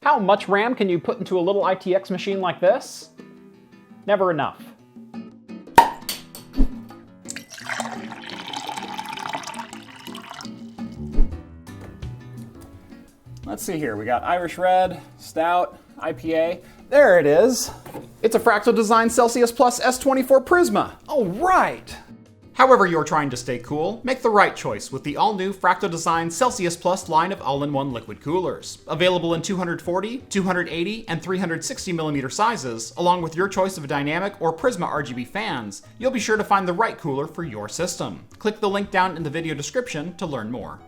How much RAM can you put into a little ITX machine like this? Never enough. Let's see here, we got Irish Red, Stout, IPA. There it is. It's a Fractal Design Celsius Plus S24 Prisma. All right. However you're trying to stay cool, make the right choice with the all-new Fractal Design Celsius Plus line of all-in-one liquid coolers. Available in 240, 280, and 360mm sizes, along with your choice of dynamic or Prisma RGB fans, you'll be sure to find the right cooler for your system. Click the link down in the video description to learn more.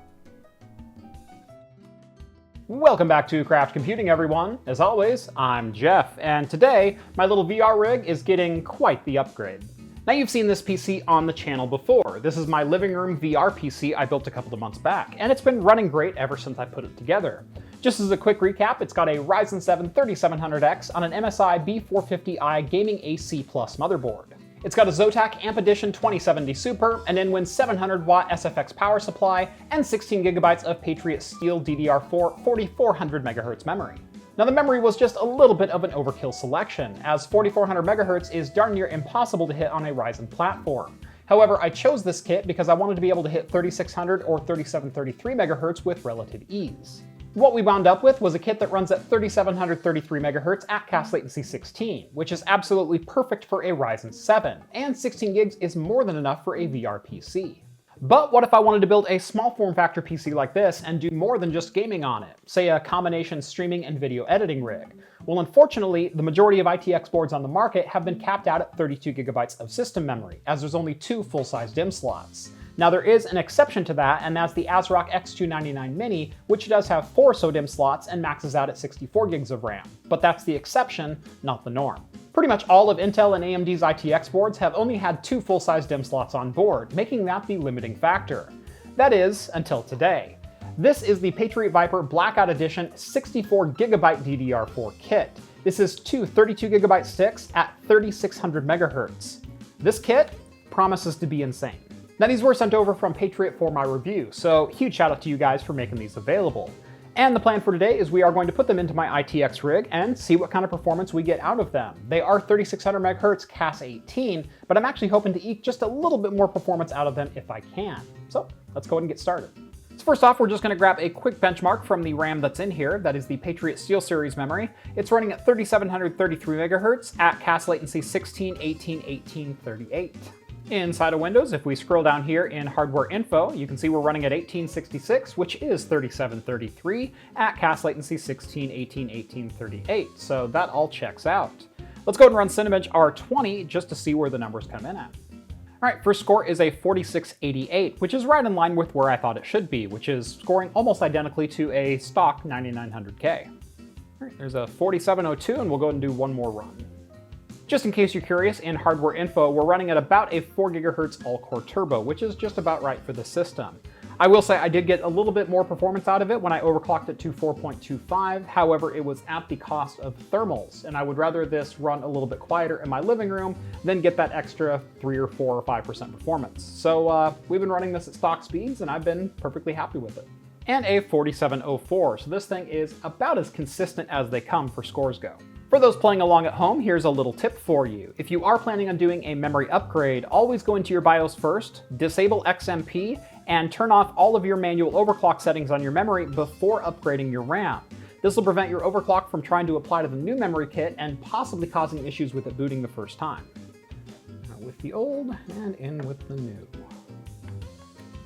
Welcome back to Craft Computing, everyone. As always, I'm Jeff, and today my little VR rig is getting quite the upgrade. Now you've seen this PC on the channel before. This is my living room VR PC I built a couple of months back, and it's been running great ever since I put it together. Just as a quick recap, it's got a Ryzen 7 3700X on an MSI B450i Gaming AC Plus motherboard. It's got a Zotac Amp Edition 2070 Super, an InWin 700-watt SFX power supply, and 16GB of Patriot Steel DDR4 4400 MHz memory. Now the memory was just a little bit of an overkill selection, as 4400 MHz is darn near impossible to hit on a Ryzen platform. However, I chose this kit because I wanted to be able to hit 3600 or 3733 MHz with relative ease. What we wound up with was a kit that runs at 3733 MHz at cast latency 16, which is absolutely perfect for a Ryzen 7, and 16 gigs is more than enough for a VR PC. But what if I wanted to build a small form factor PC like this and do more than just gaming on it, say a combination streaming and video editing rig? Well, unfortunately, the majority of ITX boards on the market have been capped out at 32GB of system memory, as there's only 2 full-size DIMM slots. Now there is an exception to that, and that's the ASRock X299 Mini, which does have 4 SODIMM slots and maxes out at 64 gigs of RAM. But that's the exception, not the norm. Pretty much all of Intel and AMD's ITX boards have only had 2 full-size DIMM slots on board, making that the limiting factor. That is, until today. This is the Patriot Viper Blackout Edition 64GB DDR4 kit. This is 2 32GB sticks at 3600 MHz. This kit promises to be insane. Now these were sent over from Patriot for my review, so huge shout out to you guys for making these available. And the plan for today is we are going to put them into my ITX rig and see what kind of performance we get out of them. They are 3600 MHz CAS 18, but I'm actually hoping to eke just a little bit more performance out of them if I can. So let's go ahead and get started. So first off, we're just going to grab a quick benchmark from the RAM that's in here. That is the Patriot SteelSeries memory. It's running at 3733 MHz at CAS latency 16, 18, 18, 38. Inside of Windows, if we scroll down here in hardware info, you can see we're running at 1866, which is 3733 at cast latency 16, 18, 18, 38. So that all checks out. Let's go ahead and run Cinebench R20 just to see where the numbers come in at. All right, first score is a 4688, which is right in line with where I thought it should be, which is scoring almost identically to a stock 9900K. All right, there's a 4702, and we'll go ahead and do one more run. Just in case you're curious, in hardware info, we're running at about a 4 GHz all-core turbo, which is just about right for the system. I will say I did get a little bit more performance out of it when I overclocked it to 4.25, however it was at the cost of thermals, and I would rather this run a little bit quieter in my living room than get that extra 3 or 4 or 5% performance. So we've been running this at stock speeds, and I've been perfectly happy with it. And a 4704, so this thing is about as consistent as they come for scores go. For those playing along at home, here's a little tip for you. If you are planning on doing a memory upgrade, always go into your BIOS first, disable XMP, and turn off all of your manual overclock settings on your memory before upgrading your RAM. This will prevent your overclock from trying to apply to the new memory kit and possibly causing issues with it booting the first time. Out with the old and in with the new.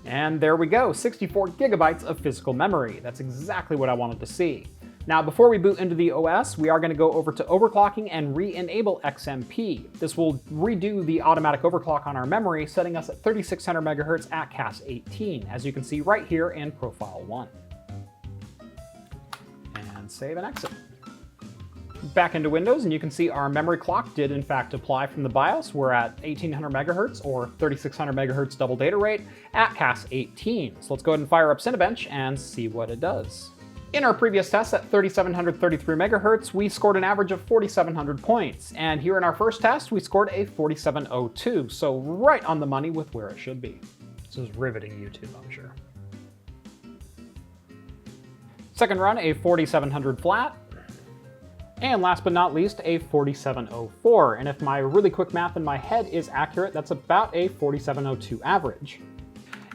And there we go, 64 GB of physical memory. That's exactly what I wanted to see. Now, before we boot into the OS, we are going to go over to overclocking and re-enable XMP. This will redo the automatic overclock on our memory, setting us at 3600 MHz at CAS 18, as you can see right here in Profile 1. And save and exit. Back into Windows, and you can see our memory clock did in fact apply from the BIOS. We're at 1800 MHz or 3600 MHz double data rate at CAS 18. So let's go ahead and fire up Cinebench and see what it does. In our previous test at 3733 MHz, we scored an average of 4,700 points, and here in our first test, we scored a 4702, so right on the money with where it should be. This is riveting YouTube, I'm sure. Second run, a 4700 flat. And last but not least, a 4704. And if my really quick math in my head is accurate, that's about a 4702 average.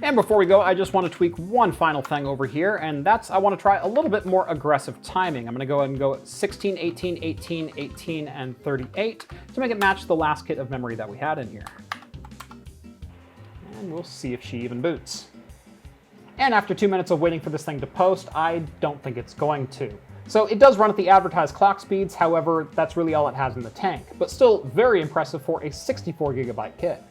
And before we go, I just want to tweak one final thing over here, and that's I want to try a little bit more aggressive timing. I'm going to go ahead and go 16, 18, 18, 18, and 38 to make it match the last kit of memory that we had in here. And we'll see if she even boots. And after 2 minutes of waiting for this thing to post, I don't think it's going to. So it does run at the advertised clock speeds, however, that's really all it has in the tank, but still very impressive for a 64GB kit.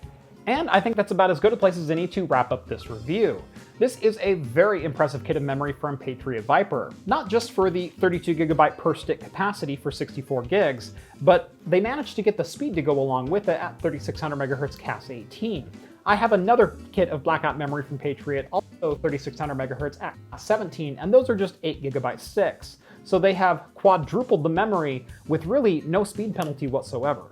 And I think that's about as good a place as any to wrap up this review. This is a very impressive kit of memory from Patriot Viper, not just for the 32GB per stick capacity for 64 gigs, but they managed to get the speed to go along with it at 3600MHz Cas 18. I have another kit of blackout memory from Patriot, also 3600MHz at Cas 17, and those are just 8GB sticks. So they have quadrupled the memory with really no speed penalty whatsoever.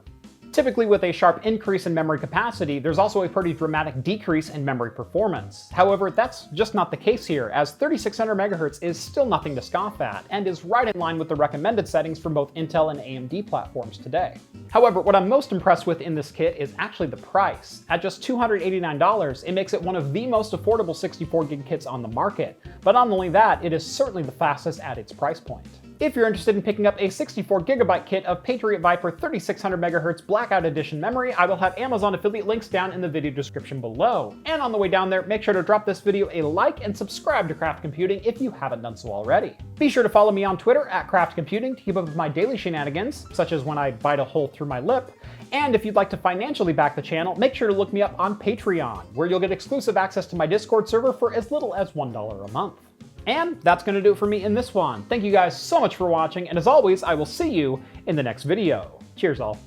Typically with a sharp increase in memory capacity, there's also a pretty dramatic decrease in memory performance. However, that's just not the case here, as 3600MHz is still nothing to scoff at, and is right in line with the recommended settings for both Intel and AMD platforms today. However, what I'm most impressed with in this kit is actually the price. At just $289, it makes it one of the most affordable 64GB kits on the market, but not only that, it is certainly the fastest at its price point. If you're interested in picking up a 64GB kit of Patriot Viper 3600MHz Blackout Edition memory, I will have Amazon affiliate links down in the video description below. And on the way down there, make sure to drop this video a like and subscribe to Craft Computing if you haven't done so already. Be sure to follow me on Twitter at Craft Computing to keep up with my daily shenanigans, such as when I bite a hole through my lip. And if you'd like to financially back the channel, make sure to look me up on Patreon, where you'll get exclusive access to my Discord server for as little as $1 a month. And that's going to do it for me in this one. Thank you guys so much for watching, and as always, I will see you in the next video. Cheers, all.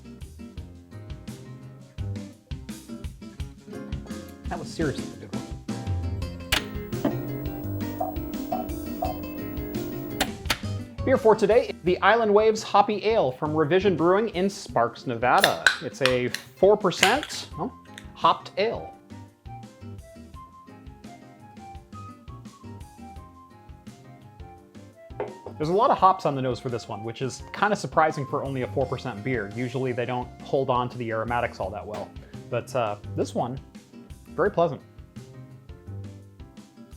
That was seriously a good one. Beer for today is the Island Waves Hoppy Ale from Revision Brewing in Sparks, Nevada. It's a 4% hopped ale. There's a lot of hops on the nose for this one, which is kind of surprising for only a 4% beer. Usually they don't hold on to the aromatics all that well. But this one, very pleasant.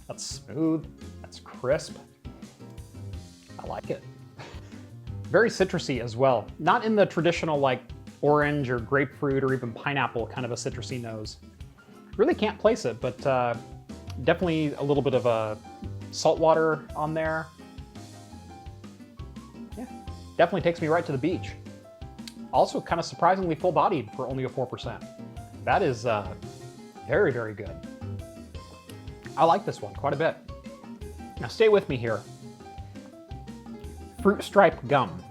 That's smooth, that's crisp. I like it. Very citrusy as well. Not in the traditional like orange or grapefruit or even pineapple kind of a citrusy nose. Really can't place it, but definitely a little bit of a saltwater on there. Definitely takes me right to the beach. Also kind of surprisingly full-bodied for only a 4%. That is very, very good. I like this one quite a bit. Now stay with me here. Fruit stripe gum.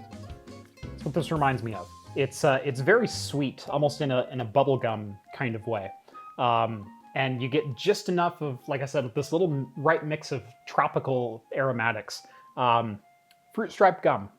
That's what this reminds me of. It's very sweet, almost in a bubble gum kind of way. And you get just enough of, like I said, this little right mix of tropical aromatics. Fruit stripe gum.